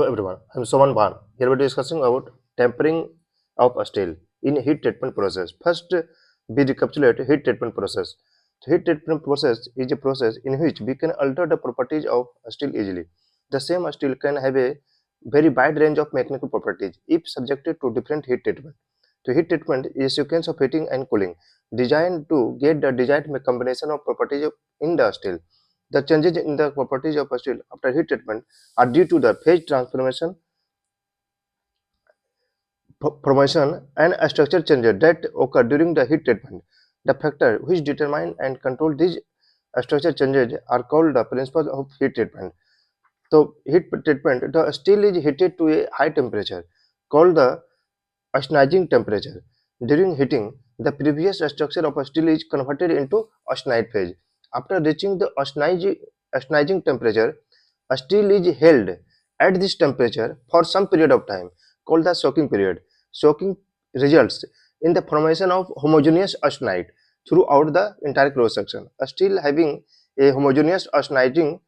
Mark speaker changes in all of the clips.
Speaker 1: Hello everyone, I'm Soman Bhan. Here we're discussing about tempering of steel in heat treatment process. First, we recapitulate heat treatment process. So heat treatment process is a process in which we can alter the properties of steel easily. The same steel can have a very wide range of mechanical properties if subjected to different heat treatment. So heat treatment is a sequence of heating and cooling designed to get the desired combination of properties in the steel. The changes in the properties of steel after heat treatment are due to the phase transformation, formation, and structure changes that occur during the heat treatment. The factor which determine and control these structure changes are called the principles of heat treatment. So heat treatment, the steel is heated to a high temperature called the austenizing temperature. During heating, the previous structure of a steel is converted into austenite phase. After reaching the austenizing temperature, a steel is held at this temperature for some period of time, called the soaking period. Soaking results in the formation of homogeneous austenite throughout the entire cross section. A steel having a homogeneous austenitic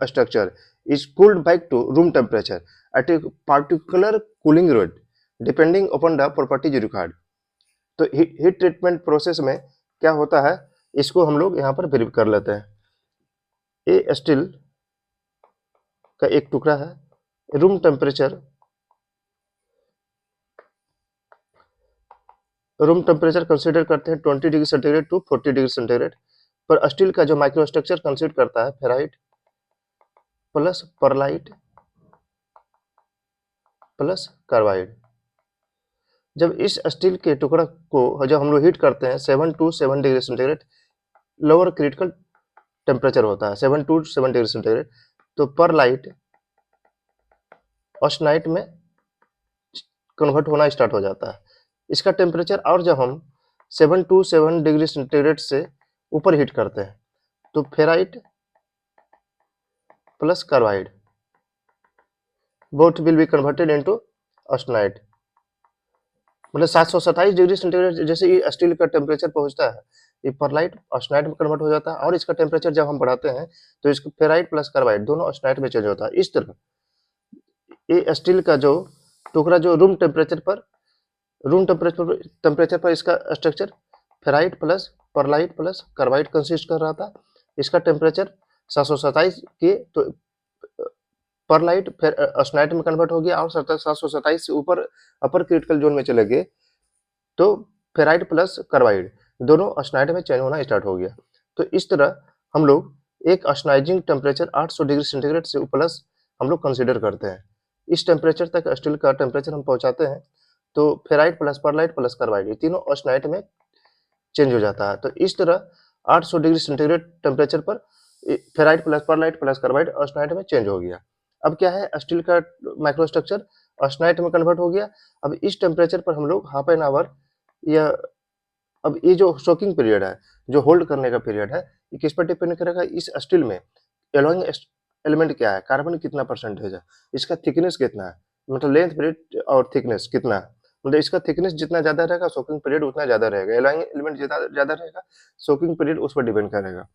Speaker 1: structure is cooled back to room temperature at a particular cooling rate depending upon the properties required. तो heat treatment process में क्या होता है, इसको हम लोग यहाँ पर ब्रीफ कर लेते हैं. ये स्टील का एक टुकड़ा है. रूम टेम्परेचर कंसीडर करते हैं 20 degree centigrade to 40 degree centigrade. पर स्टील का जो माइक्रो स्ट्रक्चर कंसीडर करता है ferrite plus pearlite plus carbide. जब इस स्टील के टुकड़ा को जब हम लोग हीट करते हैं 7 to 7 degree centigrade, lower critical temperature होता है 7 to 7 डिग्री सेंटीग्रेड, तो परलाइट ऑस्टेनाइट में कन्वर्ट होना स्टार्ट हो जाता है. इसका टेम्परेचर और जब हम 7 to 7 डिग्री सेंटीग्रेड से ऊपर हीट करते हैं तो ferrite plus carbide both will be converted into austenite. मतलब 727 डिग्री सेंटीग्रेड जैसे ये स्टील का टेम्परेचर पहुंचता है, ये परलाइट ऑस्टेनाइट में कन्वर्ट हो जाता है. और इसका टेम्परेचर जब हम बढ़ाते हैं तो इसका फेराइट प्लस कार्बाइड दोनों ऑस्टेनाइट में चेंज होता है. इस तरह ये स्टील का जो टुकड़ा जो रूम टेम्परेचर पर इसका structure ferrite plus pearlite plus carbide consist कर रहा था. इसका टेम्परेचर 727 के तो परलाइट फिर ऑस्टेनाइट में कन्वर्ट हो गया और 727 से ऊपर अपर क्रिटिकल जोन में चले गए तो फेराइट प्लस कार्बाइड दोनों ऑस्टेनाइट में चेंज होना स्टार्ट हो गया. तो इस तरह हम लोग एक ऑस्टेनाइजिंग टेम्परेचर 800 डिग्री सेंटीग्रेड से प्लस हम लोग कंसीडर करते हैं. इस टेम्परेचर तक स्टील का टेम्परेचर हम पहुंचाते हैं तो ferrite plus pearlite plus carbide ये तीनों ऑस्टेनाइट में चेंज हो जाता है. तो इस तरह 800 डिग्री सेंटीग्रेड टेम्परेचर पर ferrite plus pearlite plus carbide austenite में चेंज हो गया. अब क्या है, स्टील का माइक्रो स्ट्रक्चर ऑस्टेनाइट में कन्वर्ट हो गया. अब इस टेम्परेचर पर हम लोग हाफ एन आवर या अब ये जो सोकिंग पीरियड है, जो होल्ड करने का पीरियड है, ये किस पर डिपेंड करेगा, इस स्टील में एलॉइंग एलिमेंट क्या है, कार्बन कितना परसेंटेज है, इसका थिकनेस कितना है, मतलब लेंथ ब्रेथ और थिकनेस कितना है. मतलब इसका थिकनेस जितना ज्यादा रहेगा सोकिंग पीरियड उतना ज्यादा रहेगा. एलॉइंग एलिमेंट जितना ज्यादा रहेगा सोकिंग पीरियड उस पर डिपेंड करेगा.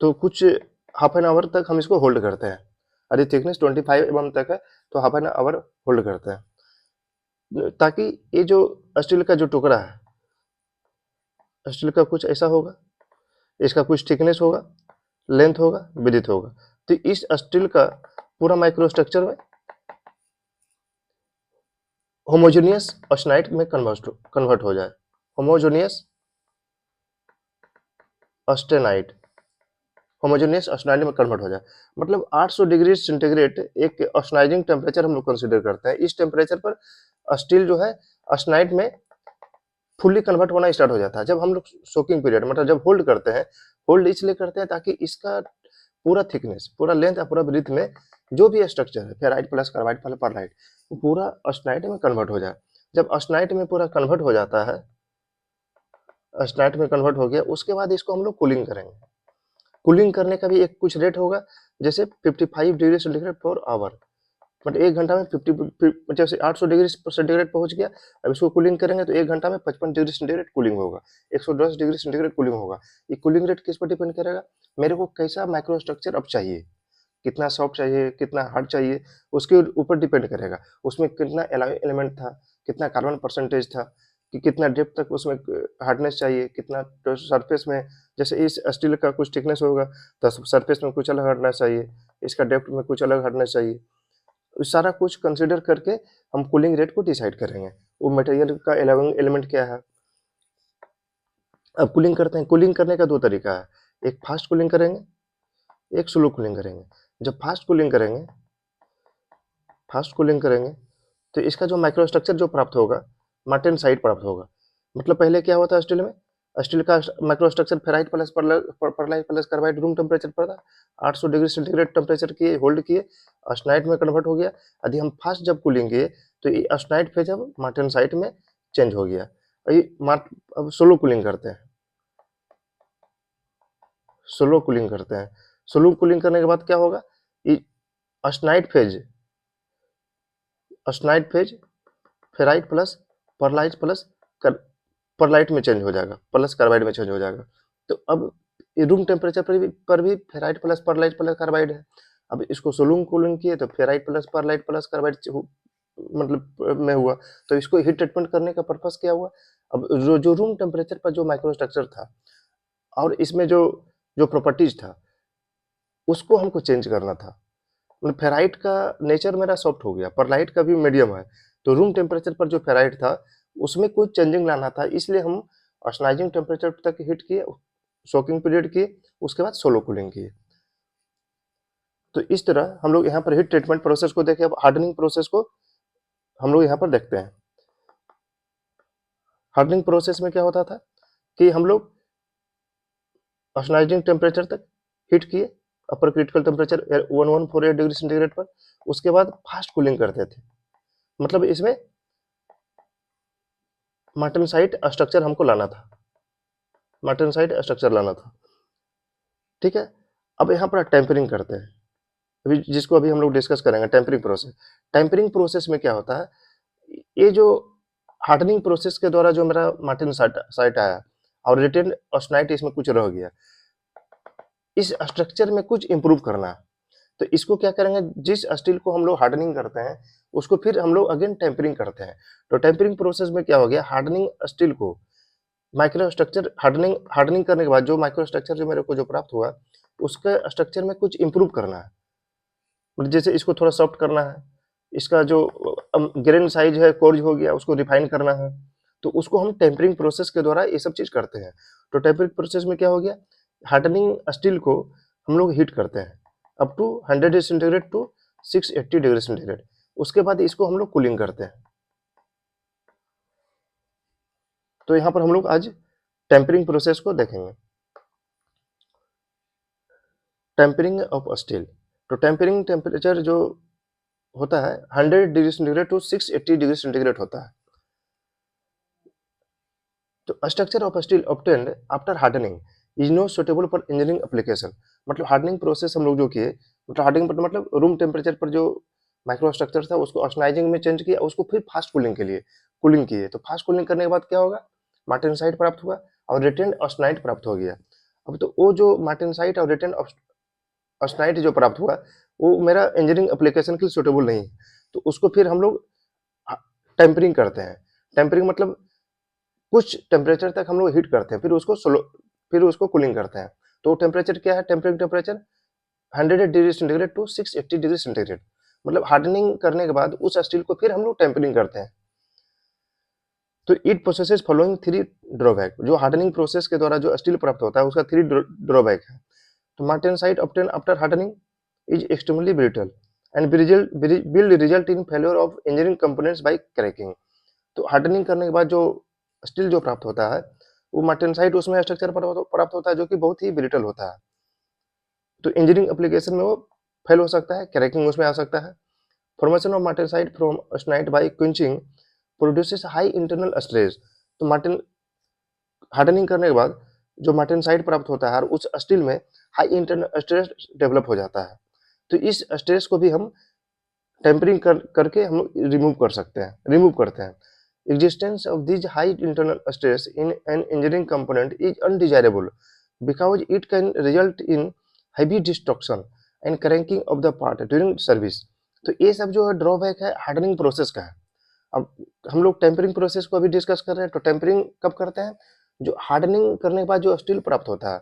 Speaker 1: तो कुछ हाफ एन आवर तक हम इसको होल्ड करते हैं. यदि थिकनेस 25 mm तक है तो हाफ एन आवर होल्ड करते हैं, ताकि ये जो स्टील का जो टुकड़ा है, स्टील का कुछ ऐसा होगा, इसका कुछ थिकनेस होगा, लेंथ होगा, विड्थ होगा. तो इस स्टील का पूरा माइक्रो स्ट्रक्चर में होमोजेनियस ऑस्टेनाइट में कन्वर्ट हो जाए. होमोजेनियस ऑस्टेनाइट में कन्वर्ट हो जाए. मतलब 800 डिग्री सेंटीग्रेड एक ऑस्टेनाइजिंग टेम्परेचर हम लोग कंसीडर करते हैं. इस टेम्परेचर पर स्टील जो है ऑस्टेनाइट में फुल्ली कन्वर्ट होना स्टार्ट हो जाता है. जब हम लोग सोकिंग पीरियड मतलब जब होल्ड करते हैं, होल्ड इसलिए करते हैं ताकि इसका पूरा थिकनेस, पूरा लेंथ या पूरा ब्रीथ में जो भी स्ट्रक्चर है ferrite plus carbide plus pearlite पूरा ऑस्टेनाइट में कन्वर्ट हो जाए. जब ऑस्टेनाइट में पूरा कन्वर्ट हो जाता है, ऑस्टेनाइट में कन्वर्ट हो गया, उसके बाद इसको हम लोग कूलिंग करेंगे. कूलिंग करने का भी एक कुछ रेट होगा, जैसे 55 डिग्री सेंटीग्रेड पर आवर, मतलब एक घंटा में 50 जैसे 800 डिग्री सेंटीग्रेड पहुंच गया. अब इसको कूलिंग करेंगे तो एक घंटा में 55 डिग्री सेंटीग्रेड कूलिंग होगा, 110 डिग्री सेंटीग्रेड कूलिंग होगा. ये कूलिंग रेट किस पर डिपेंड करेगा, मेरे को कैसा माइक्रो स्ट्रक्चर अब चाहिए, कितना सॉफ्ट चाहिए, कितना हार्ड चाहिए, उसके ऊपर डिपेंड करेगा। उसमें कितना एलॉय एलिमेंट था, कितना कार्बन परसेंटेज था, कि कितना डेप्थ तक उसमें हार्डनेस चाहिए, कितना तो सरफेस में, जैसे इस स्टील का कुछ थिकनेस होगा तो सरफेस में कुछ अलग हार्डनेस चाहिए, इसका डेप्थ में कुछ अलग हार्डनेस चाहिए। सारा कुछ कंसीडर करके हम कूलिंग रेट को डिसाइड करेंगे, वो मटेरियल का एलिमेंट क्या है। अब कूलिंग करते हैं, कूलिंग करने का दो तरीका है, एक फास्ट कूलिंग करेंगे, एक स्लो कूलिंग करेंगे। जब फास्ट कूलिंग करेंगे तो इसका जो माइक्रोस्ट्रक्चर जो प्राप्त होगा, मार्टेनसाइट प्राप्त होगा। मतलब पहले क्या हुआ था स्टील में, स्टील का microstructure ferrite plus pearlite plus carbide room temperature पर था, 800 डिग्री सेंटीग्रेड टेम्परेचर किए, होल्ड किए, ऑस्टेनाइट में कन्वर्ट हो गया। यदि हम फास्ट जब कूलिंग किए तो ये ऑस्टेनाइट फेज अब मार्टेनसाइट में चेंज हो गया। अब सोलो कूलिंग करते हैं, स्लो कूलिंग करते हैं। स्लो कूलिंग करने के बाद क्या होगा, ये austenite phase ferrite plus pearlite plus pearlite में चेंज हो जाएगा, प्लस कार्बाइड में चेंज हो जाएगा। तो अब रूम टेम्परेचर पर भी ferrite plus pearlite plus carbide है। अब इसको सोलूम कूलिंग किए तो ferrite plus pearlite plus carbide मतलब में हुआ। तो इसको हीट ट्रीटमेंट करने का पर्पस क्या हुआ, अब जो रूम टेम्परेचर पर जो माइक्रोस्ट्रक्चर था और इसमें जो जो प्रॉपर्टीज था उसको हमको चेंज करना था। मतलब फेराइट का नेचर मेरा सॉफ्ट हो गया, परलाइट का भी मीडियम है, तो रूम टेम्परेचर पर जो फेराइट था उसमें कुछ चेंजिंग लाना था, इसलिए हम ऑस्टेनाइजिंग टेम्परेचर तक हीट किए, सोकिंग पीरियड किए, उसके बाद सोलो कूलिंग किए। तो इस तरह हम लोग यहाँ पर हीट ट्रीटमेंट प्रोसेस को देखें। अब हार्डनिंग प्रोसेस को हम लोग यहाँ पर देखते हैं। हार्डनिंग प्रोसेस में क्या होता था कि हम लोग ऑस्टेनाइजिंग टेम्परेचर तक हीट किए, अपर क्रिटिकल टेम्परेचर 1148 डिग्री सेंटीग्रेड पर, उसके बाद फास्ट कूलिंग करते थे। मतलब इसमें मार्टेनसाइट स्ट्रक्चर हमको लाना था, मार्टेनसाइट स्ट्रक्चर लाना था, ठीक है। अब यहाँ पर टेम्परिंग करते हैं, अभी जिसको अभी हम लोग डिस्कस करेंगे, टेम्परिंग प्रोसेस। टेम्परिंग प्रोसेस में क्या होता है, ये जो हार्डनिंग प्रोसेस के द्वारा जो मेरा मार्टेनसाइट आया और रिटेन ऑस्टेनाइट इसमें कुछ रह गया, इस स्ट्रक्चर में कुछ इंप्रूव करना है। तो इसको क्या करेंगे, जिस स्टील को हम लोग हार्डनिंग करते हैं उसको फिर हम लोग अगेन टेम्परिंग करते हैं। तो टेम्परिंग प्रोसेस में क्या हो गया, हार्डनिंग स्टील को माइक्रोस्ट्रक्चर हार्डनिंग करने के बाद जो माइक्रोस्ट्रक्चर जो मेरे को जो प्राप्त हुआ उसका स्ट्रक्चर में कुछ इंप्रूव करना है। मतलब जैसे इसको थोड़ा सॉफ्ट करना है, इसका जो ग्रेन साइज है कोर्ज हो गया उसको रिफाइन करना है, तो उसको हम टेम्परिंग प्रोसेस के द्वारा ये सब चीज करते हैं। तो टेम्परिंग प्रोसेस में क्या हो गया, हार्डनिंग स्टील को हम लोग हीट करते हैं up to 100 degree centigrade to 680 degree centigrade, उसके बाद इसको हम लोग कूलिंग करते हैं। तो यहाँ पर हम लोग आज टेम्परिंग प्रोसेस को देखेंगे, टेम्परिंग ऑफ स्टील। तो टेम्परिंग टेम्परेचर जो होता है 100 degree centigrade to 680 degree centigrade होता है। तो structure of steel obtained after hardening is no suitable for engineering application. मतलब हार्डनिंग प्रोसेस हम लोग जो किए, मतलब हार्डनिंग मतलब रूम टेम्परेचर पर जो माइक्रो स्ट्रक्चर था उसको ऑस्टेनाइजिंग में चेंज किया, उसको फिर फास्ट कूलिंग के लिए कूलिंग किए। तो फास्ट कूलिंग करने के बाद क्या होगा, मार्टेनसाइट प्राप्त हुआ और रिटेन ऑस्टेनाइट प्राप्त हो गया। अब तो वो जो मार्टेनसाइट और रिटेन ऑस्टेनाइट जो प्राप्त हुआ वो मेरा इंजीनियरिंग एप्लीकेशन के लिए सुटेबल नहीं है, तो उसको फिर हम लोग टेम्परिंग करते हैं। टेम्परिंग मतलब कुछ टेम्परेचर तक हम लोग हीट करते हैं, फिर उसको कूलिंग करते हैं। तो टेम्परेचर क्या है, tempering temperature 100 degree centigrade to 680 degree centigrade. मतलब हार्डनिंग करने के बाद उस स्टील को फिर हम लोग टेम्परिंग करते हैं। तो इट प्रोसेसेस फॉलोइंग 3 ड्रॉबैक। जो हार्डनिंग प्रोसेस के द्वारा जो स्टील प्राप्त होता है उसका 3 ड्रॉबैक है। तो martensite obtain after hardening is extremely brittle and will result in failure of engineering components by cracking। तो हार्डनिंग करने के बाद जो स्टील जो प्राप्त होता है वो मार्टेनसाइट उसमें स्ट्रक्चर प्राप्त होता है जो कि बहुत ही ब्रिटल होता है, तो इंजीनियरिंग एप्लीकेशन में वो फेल हो सकता है, क्रैकिंग उसमें आ सकता है। Formation of martensite from austenite by quenching produces high internal stress. तो हार्डनिंग करने के बाद जो मार्टेनसाइट प्राप्त होता है और उस स्टील में हाई इंटरनल स्ट्रेस डेवलप हो जाता है। तो इस स्ट्रेस को भी हम टेम्परिंग करके हम रिमूव करते हैं। Existence of these high internal stress in an engineering component is undesirable because it can result in heavy destruction and cranking of the part during service. तो ये सब जो है ड्रॉबैक है हार्डनिंग प्रोसेस का है। अब हम लोग टेम्परिंग प्रोसेस को अभी डिस्कस कर रहे हैं। तो टेम्परिंग कब करते हैं? जो हार्डनिंग करने के बाद जो स्टील प्राप्त होता है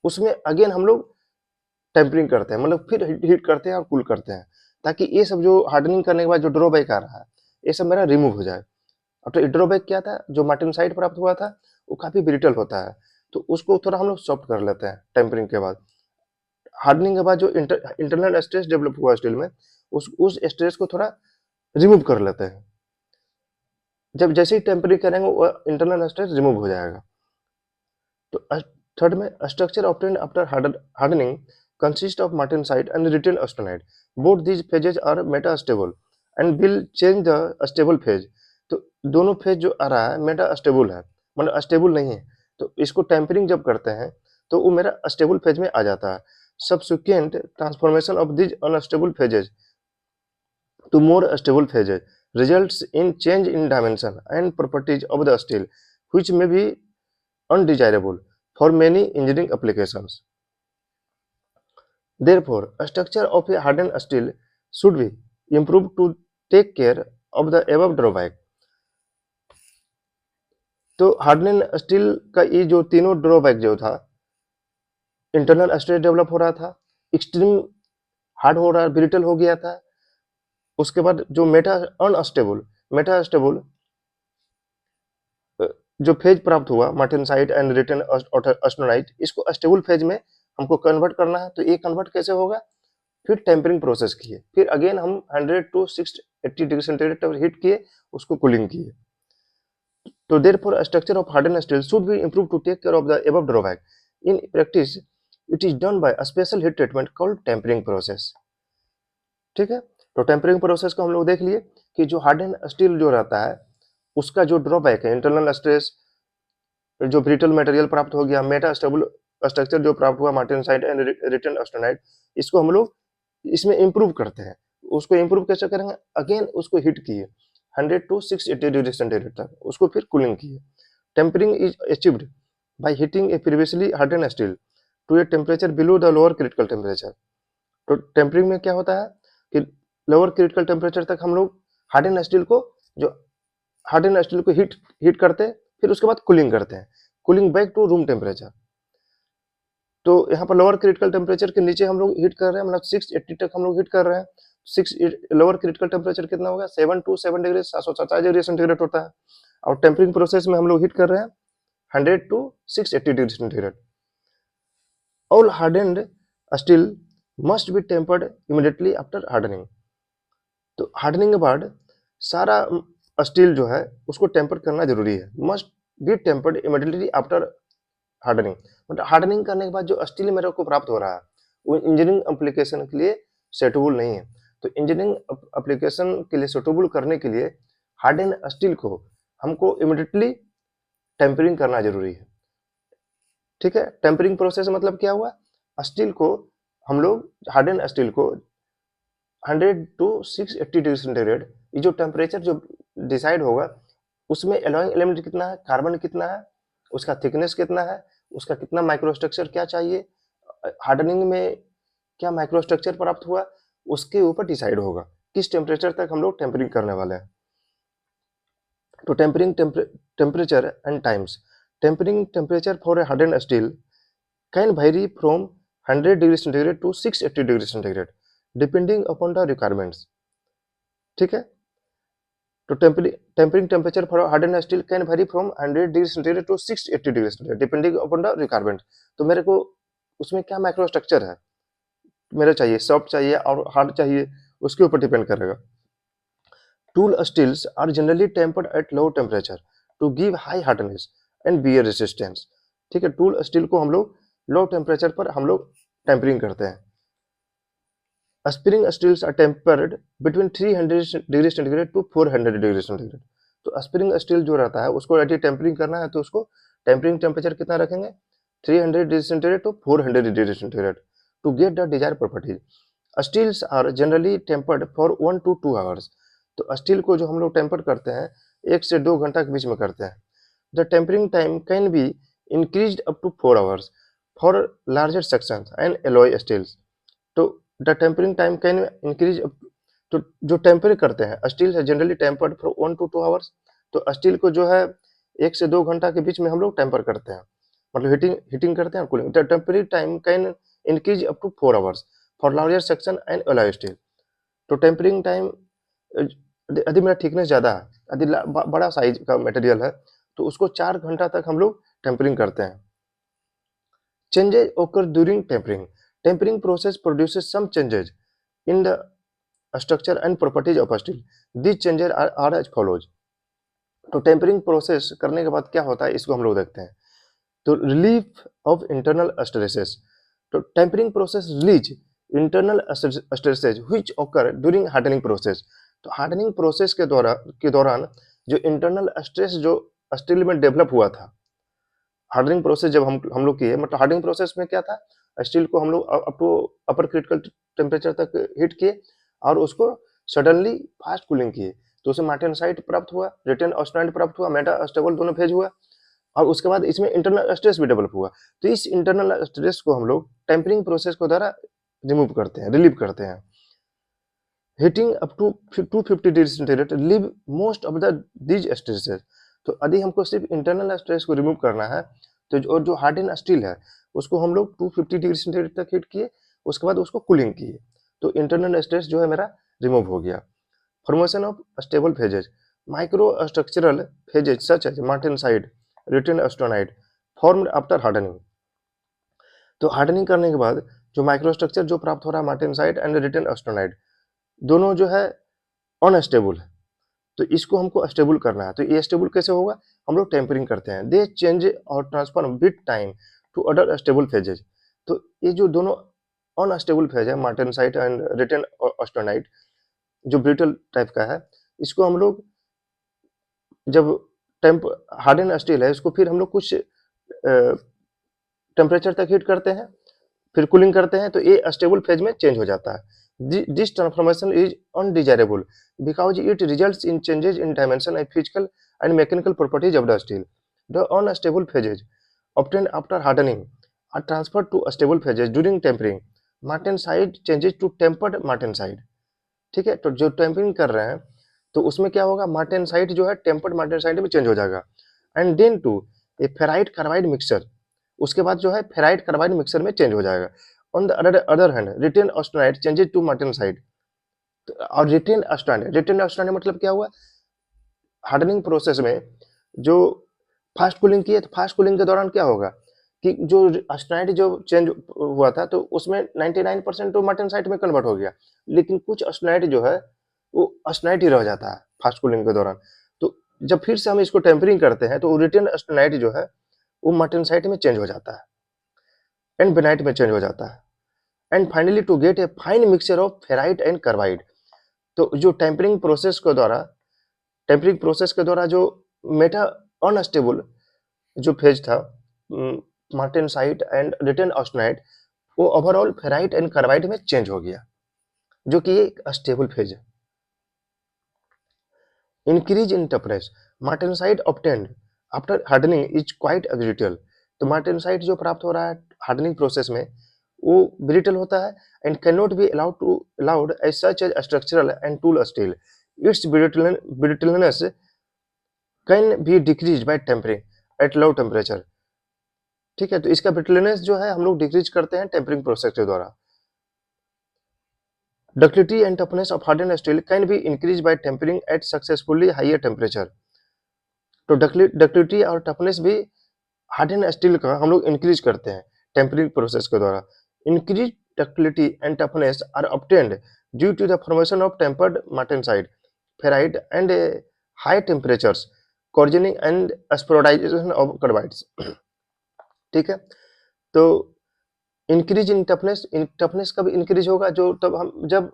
Speaker 1: उसमें अगेन हम लोग टेम्परिंग करते हैं, मतलब फिर हीट करते हैं और कूल करते हैं, ताकि ये सब जो हार्डनिंग करने के बाद जो ड्रॉबैक आ रहा है ये सब मेरा रिमूव हो जाए। अब तो ड्रॉबैक क्या था? जो मार्टेनसाइट प्राप्त हुआ था वो काफी ब्रिटल होता है, तो उसको थोड़ा हम लोग सॉफ्ट कर लेते हैं टेम्परिंग के बाद। हार्डनिंग के बाद जो इंटरनल स्ट्रेस डेवलप हुआ स्टील में उस स्ट्रेस को थोड़ा रिमूव कर लेते हैं। जब जैसे ही टेम्परिंग करेंगे वो इंटरनल स्ट्रेस रिमूव हो जाएगा। तो थर्ड में structure obtained after hardening consist of martensite and retained austenite. Both these phases are metastable and will change the stable phase. तो दोनों फेज जो आ रहा है मेटा स्टेबल है, मतलब स्टेबल नहीं है। तो इसको टेम्परिंग जब करते हैं तो वो मेरा स्टेबल फेज में आ जाता है। Subsequent transformation of these unstable phases to more stable phases results in change in dimension and properties of the steel, which may be undesirable for many engineering applications. Therefore, a structure of a hardened steel should be improved to take care of the above drawback. तो hardening steel का ये जो तीनों drawback जो था, internal stress develop हो रहा था, एक्सट्रीम हार्ड हो रहा, ब्रिटल हो गया था, उसके बाद जो मेटा स्टेबल जो फेज प्राप्त हुआ मार्टेनसाइट एंड रिटन ऑस्टेनाइट, इसको स्टेबल फेज में हमको कन्वर्ट करना है। तो ये कन्वर्ट कैसे होगा? फिर टेम्परिंग प्रोसेस किए, फिर अगेन हम 100 टू 680 डिग्री सेंटीग्रेड पर हीट किए, उसको कूलिंग किए। तो therefore structure of harden steel should be improve to take care of the above drawback. In practice it is done by a special heat treatment called tempering process. ठीक है, तो tempering process को हम लोग देख लिए कि जो हार्डन स्टील जो रहता है उसका जो ड्रॉबैक है, इंटरनल स्ट्रेस, जो ब्रिटल मटेरियल प्राप्त हो गया, मेटा स्टेबल स्ट्रक्चर जो प्राप्त हुआ मार्टेनसाइट एंड रिटन ऑस्टेनाइट, इसको हम लोग इसमें इंप्रूव करते हैं। उसको इंप्रूव कैसे करेंगे? अगेन उसको हीट किए 100 टू 680 डिग्री सेंटीग्रेड तक, उसको फिर कूलिंग किए। Tempering is achieved by heating a previously harden steel to a temperature below the lower critical temperature. तो टेम्परिंग में क्या होता है कि लोअर क्रिटिकल टेम्परेचर तक हम लोग हार्डन स्टील को हीट करते हैं, फिर उसके बाद कूलिंग करते हैं, cooling back to room temperature. तो यहाँ पर लोअर क्रिटिकल टेम्परेचर के नीचे हम लोग हीट कर रहे हैं, मतलब 680 तक हम लोग हीट कर रहे हैं। लोअर क्रिटिकल टेम्परेचर कितना होगा? 7 टू 7 डिग्री 747 डिग्री सेंटीग्रेड होता है। और टेम्परिंग प्रोसेस में हम लोग हीट कर रहे हैं 100 to 680 degree centigrade. All hardened steel must be tempered immediately after hardening. तो हार्डनिंग के बाद सारा स्टील जो है उसको टेम्पर करना जरूरी है। Must be tempered immediately after hardening, मतलब हार्डनिंग करने के बाद जो स्टील मेरे को प्राप्त हो रहा है वो इंजीनियरिंग एप्लीकेशन के लिए सूटेबल नहीं है। तो इंजीनियरिंग एप्लीकेशन के लिए सूटेबल करने के लिए हार्डन स्टील को हमको इमीडिएटली टेम्परिंग करना जरूरी है। ठीक है, टेम्परिंग प्रोसेस मतलब क्या हुआ? स्टील को हम लोग हार्डन स्टील को 100 टू 680 डिग्री सेंटीग्रेड, ये जो टेम्परेचर जो डिसाइड होगा उसमें एलॉइंग एलिमेंट कितना है, कार्बन कितना है, उसका थिकनेस कितना है, उसका कितना माइक्रोस्ट्रक्चर क्या चाहिए, हार्डनिंग में क्या माइक्रोस्ट्रक्चर प्राप्त हुआ, उसके ऊपर डिसाइड होगा किस टेम्परेचर तक हम लोग टेम्परिंग करने वाले हैं। तो tempering temperature and times. Tempering temperature for a harden steel can vary from 100 degree centigrade to 680 degree centigrade depending upon the requirements. ठीक है, तो tempering temperature for harden steel can vary from 100 degree centigrade to 680 degree centigrade depending upon the requirement. तो मेरे को उसमें क्या microstructure है मेरा चाहिए, सॉफ्ट चाहिए और हार्ड चाहिए, उसके ऊपर डिपेंड करेगा। Tool steels are generally tempered at low temperature to give high hardness and wear resistance. ठीक है, टूल स्टील को हम लोग लो टेम्परेचर पर हम लोग टेम्परिंग करते हैं। Spring steels are tempered between 300 degree centigrade to 400 degree centigrade. तो स्प्रिंग स्टील जो रहता है उसको यदि टेम्परिंग करना है तो उसको टेम्परिंग टेम्परेचर कितना रखेंगे? 300 degree centigrade to 400 degree centigrade to get the desire properties. Steels are generally tempered for 1 to 2 hours. तो स्टील को जो हम लोग टेम्पर करते हैं 1 से 2 घंटा के बीच में करते हैं। The tempering time can be increased up to 4 hours for larger sections and alloy steels. तो the tempering time can increase. तो जो टेम्पर करते हैं स्टील है generally tempered for 1 to 2 hours. तो स्टील को जो है 1 से 2 घंटा के बीच में हम लोग टेम्पर करते हैं, मतलब हीटिंग हीटिंग करते हैं cooling. The tempering time can increase up to 4 hours for larger section and alloy steel. तो टेम्परिंग टाइम यदि मेरा थिकनेस ज़्यादा है, यदि बड़ा साइज का मटेरियल है, तो उसको 4 घंटा तक हम लोग टेम्परिंग करते हैं। Changes occur during tempering. Tempering process produces some changes in the structure and properties of steel. These changes are as follows. तो टेम्परिंग प्रोसेस करने के बाद क्या होता है इसको हम लोग देखते हैं। तो रिलीफ ऑफ इंटरनल स्ट्रेसेस। तो tempering process release internal stresses which occur during hardening process. तो हार्डनिंग प्रोसेस के दौरान जो इंटरनल स्ट्रेस जो स्टील में डेवलप हुआ था, हार्डनिंग प्रोसेस जब हम लोग किए, मतलब हार्डनिंग प्रोसेस में क्या था, स्टील को हम लोग up to upper critical temperature तक हीट किए और उसको सडनली फास्ट कूलिंग किए, तो उसे मार्टेनसाइट प्राप्त हुआ, रिटर्न ऑस्टेनाइट प्राप्त हुआ, मेटा स्टेबल दोनों फेज हुआ, और उसके बाद इसमें इंटरनल स्ट्रेस भी डेवलप हुआ। तो इस इंटरनल स्ट्रेस को हम लोग टेम्परिंग प्रोसेस के द्वारा रिमूव करते हैं, रिलीव करते हैं। Heating up to 250 degree centigrade relieve most of the these stresses. तो यदि हमको सिर्फ इंटरनल स्ट्रेस को रिमूव करना है, तो जो हार्डन स्टील है उसको हम लोग 250 डिग्री सेंटीग्रेड तक हीट किए, उसके बाद उसको कूलिंग किए, तो इंटरनल स्ट्रेस जो है मेरा रिमूव हो गया। Formation of stable phases. Micro structural phases such as martensite, return austenite formed after hardening. तो हार्डनिंग करने के बाद जो माइक्रोस्ट्रक्चर जो प्राप्त हो रहा है मार्टेनसाइट एंड रिटर्न ऑस्टेनाइट, दोनों जो है अनस्टेबल है, तो इसको हमको स्टेबल करना है। तो ये स्टेबल कैसे होगा, हम लोग टेम्परिंग करते हैं। दे चेंज और transform with time to other stable phases. तो ये जो दोनों अनस्टेबल फेज है मार्टेनसाइट एंड रिटर्न ऑस्टेनाइट, जो ब्रिटल टाइप का है, इसको हम लोग जब टेम्प हार्डन स्टील है इसको फिर हम लोग कुछ टेम्परेचर तक हीट करते हैं, फिर कूलिंग करते हैं, तो ये स्टेबल फेज में चेंज हो जाता है। This transformation is undesirable because it results in changes in dimension and physical and mechanical properties of the steel. The unstable phases obtained after hardening are transferred to stable phases during tempering. Martensite changes to tempered martensite। ठीक है, तो जो tampering कर रहे हैं तो उसमें क्या होगा, मार्टेनसाइट जो है टेम्पर्ड मार्टेनसाइट में चेंज हो जाएगा। And then to a ferrite carbide mixture, उसके बाद जो है फेराइट कार्बाइड मिक्सचर में चेंज हो जाएगा। On the other hand retain austenite changes to martensite. और रिटेन ऑस्टेनाइट मतलब क्या हुआ, हार्डनिंग प्रोसेस में जो फास्ट कूलिंग किए, तो फास्ट कूलिंग के दौरान क्या होगा कि जो ऑस्टेनाइट जो चेंज हुआ था तो उसमें 99% तो मार्टेनसाइट में कन्वर्ट हो गया, लेकिन कुछ ऑस्टेनाइट जो है वो ऑस्टेनाइट ही रह जाता है फास्ट कूलिंग के दौरान। तो जब फिर से हम इसको टेम्परिंग करते हैं तो रिटेन ऑस्टेनाइट जो है वो मार्टेनसाइट में चेंज हो जाता है एंड बेनाइट में चेंज हो जाता है। And finally to get a fine mixture of ferrite and carbide. तो जो टेम्परिंग प्रोसेस के द्वारा जो मेटा अनस्टेबल जो फेज था मार्टेनसाइट एंड रिटेन ऑस्टेनाइट, वो ओवरऑल फेराइट एंड कार्बाइड में चेंज हो गया, जो कि एक स्टेबल फेज है। Increase in toughness. Martensite obtained after hardening is quite brittle. तो मार्टेनसाइट जो प्राप्त हो रहा है हार्डनिंग प्रोसेस में वो ब्रिटल होता है and can not be allowed as such as structural and tool steel. Its brittleness can be decrease by tempering at low temperature. ठीक है, तो इसका ब्रिटलनेस जो है हम लोग डिक्रीज करते हैं टेम्परिंग प्रोसेस के द्वारा। Ductility and toughness of harden steel can be increase by tempering at successfully higher temperature. तो डक्टिलिटी और टफनेस भी हार्डन स्टील का हम लोग इंक्रीज करते हैं टेम्परिंग प्रोसेस के द्वारा। Increase ductility and toughness are obtained due to the formation of tempered martensite, ferrite and high temperatures coarsening and spheroidization of carbides. ठीक है, तो इंक्रीज इन टफनेस कब इंक्रीज होगा, जो जब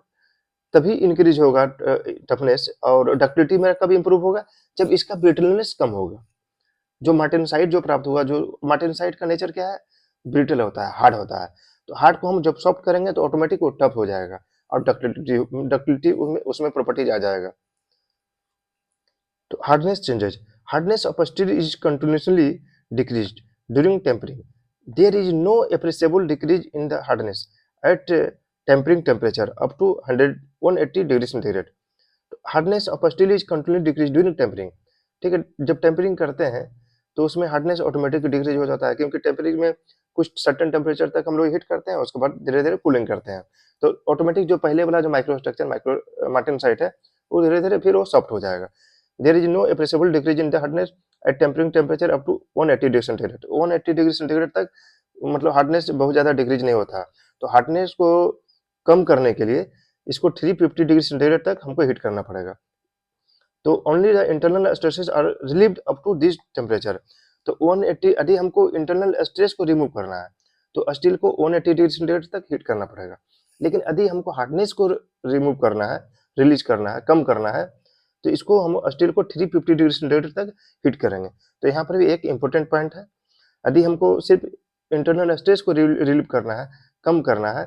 Speaker 1: तभी इंक्रीज होगा टफनेस, और डक्टिलिटी में कब इंप्रूव होगा, जब इसका ब्रिटलनेस कम होगा। जो मार्टेनसाइट जो प्राप्त हुआ, जो मार्टेनसाइट का नेचर क्या है, ब्रिटल होता है, हार्ड होता है, तो हार्ड को हम जब सॉफ्ट करेंगे तो ऑटोमेटिक वो टफ हो जाएगा और डक्टिलिटी उसमें प्रॉपर्टीज आ जाएगा। तो hardness of steel is continuously decreased during tempering. There is no appreciable decrease in the hardness at tempering temperature up to 180 degree centigrade. Hardness of steel is continuously decrease during tempering. ठीक है, जब tampering करते हैं तो उसमें hardness automatic decrease हो जाता है, क्योंकि टेम्परिंग में कुछ सर्टेन टेम्परेचर तक हम लोग हीट करते हैं, उसके बाद धीरे धीरे कूलिंग करते हैं, तो ऑटोमेटिक जो पहले वाला जो माइक्रोस्ट्रक्चर मार्टेनसाइट है वो धीरे धीरे फिर वो सॉफ्ट हो जाएगा। There is no appreciable decrease in the hardness at tempering temperature up to 180 degree centigrade. 180 degree centigrade तक मतलब हार्डनेस बहुत ज़्यादा डिक्रीज नहीं होता। तो हार्डनेस को कम करने के लिए इसको 350 डिग्री सेंटीग्रेड तक हमको हीट करना पड़ेगा। तो only the internal stresses are relieved up to this temperature. तो 180 यदि हमको इंटरनल स्ट्रेस को रिमूव करना है तो स्टील को 180 डिग्री सेंटीग्रेड तक हीट करना पड़ेगा। लेकिन यदि हमको हार्डनेस को रिमूव करना है, रिलीज करना है, कम करना है, तो इसको हम स्टील को 350 डिग्री सेंटीग्रेड तक हीट करेंगे। तो यहाँ पर भी एक इम्पोर्टेंट पॉइंट है, यदि हमको सिर्फ इंटरनल स्ट्रेस को रिलीव करना है, कम करना है,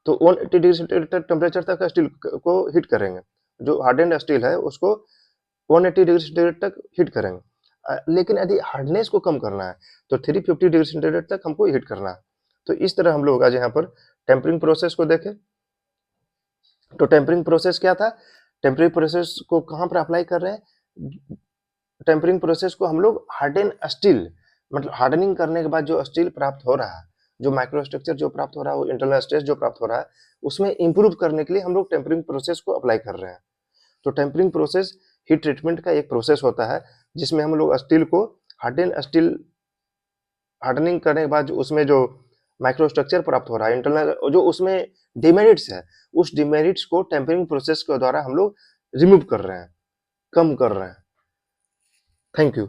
Speaker 1: तो 180 डिग्री सेंटीग्रेड तक टेम्परेचर तक स्टील को हीट करेंगे। जो हार्डेंड स्टील है उसको 180 डिग्री सेंटीग्रेड तक हीट करेंगे। लेकिन यदि हार्डनेस को कम करना है तो 350 डिग्री सेंटीग्रेड तक हमको हीट करना है। तो इस तरह हम लोग आज यहाँ पर टेम्परिंग प्रोसेस को देखें। तो टेम्परिंग प्रोसेस क्या था, टेम्परिंग प्रोसेस को कहाँ पर अप्लाई कर रहे हैं, टेम्परिंग प्रोसेस को हम लोग हार्डन स्टील, मतलब हार्डनिंग करने के बाद जो स्टील प्राप्त हो रहा है, जो माइक्रोस्ट्रक्चर जो प्राप्त हो रहा है, वो इंटरनल स्ट्रेस जो प्राप्त हो रहा है, उसमें इंप्रूव करने के लिए हम लोग टेम्परिंग प्रोसेस को अप्लाई कर रहे हैं। तो टेम्परिंग प्रोसेस हीट ट्रीटमेंट का एक प्रोसेस होता है जिसमें हम लोग स्टील को हार्डनिंग करने के बाद उसमें जो माइक्रोस्ट्रक्चर प्राप्त हो रहा है, इंटरनल जो उसमें डिमेरिट्स है, उस डिमेरिट्स को टेम्परिंग प्रोसेस के द्वारा हम लोग रिमूव कर रहे हैं, कम कर रहे हैं। Thank you.